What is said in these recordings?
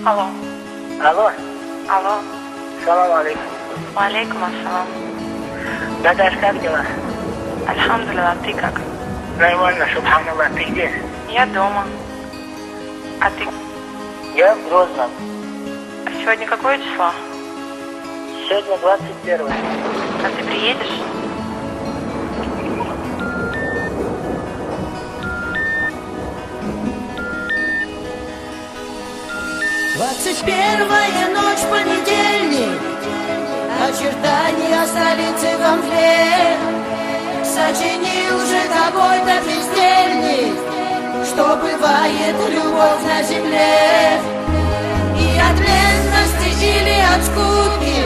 Алло. Алло, Алло. салам алейкум. Валейкум ассалам. Дадаш, как дела? Альхамдулилlah, ты как? Нормально, субханаллах, ты где? Я дома. А ты? Я в Грозном. А сегодня какое число? Сегодня 21. А ты приедешь? Двадцать первая ночь, понедельник, очертания столицы во мгле. Сочинил же какой-то бездельник, что бывает любовь на земле. И от ленности или от скуки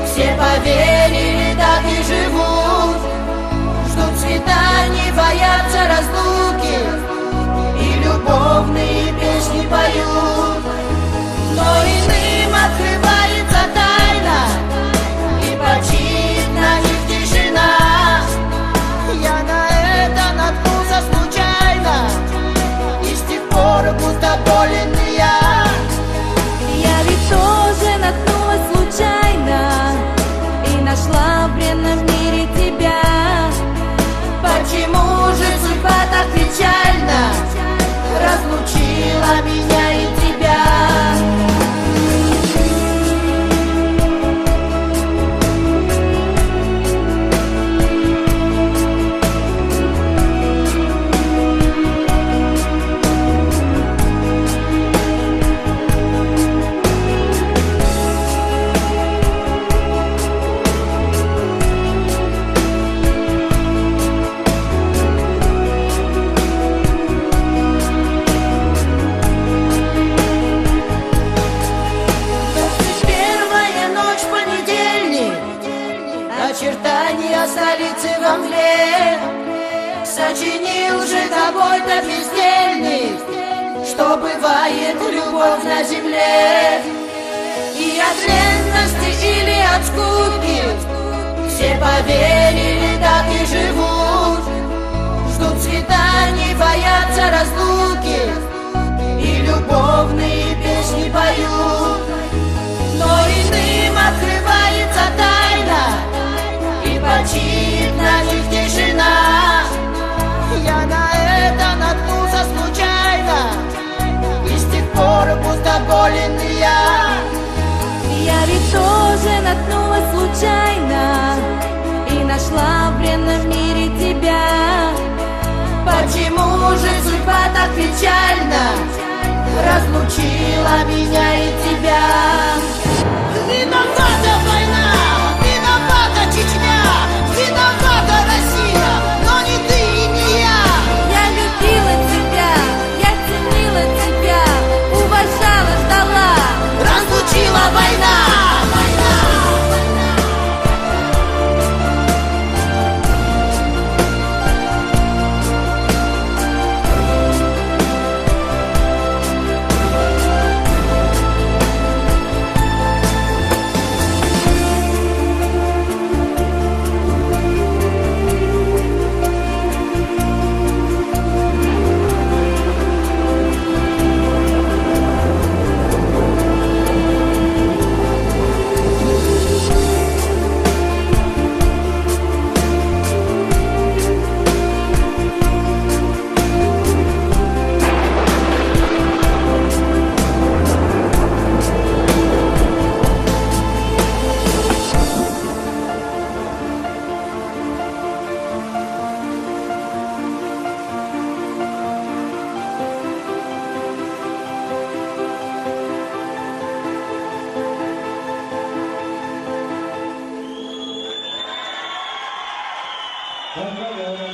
все поверили, так и живут. Ждут свиданий, боятся разлуки и любовные песни поют. Но иным открывается тайна, и почит на них тишина. Я на это наткнулся случайно, и с тех пор будто болен я. Я ведь тоже наткнулась случайно и нашла в бренном мире тебя. Почему же судьба так печально разлучила меня и тебя? Очертания столицы во мгле. Сочинил же какой-то бездельник, что бывает любовь на земле. И от ленности или от скуки все поверили, так и живут. Ждут свиданий, боятся разлуки и любовные песни поют. Но иным открывается тайна, и почит на них тишина. Я на это наткнулся случайно, и с тех пор будто болен я. Я ведь тоже наткнулась случайно и нашла в бренном мире тебя. Почему же судьба так печально разлучила меня и тебя? Не надо!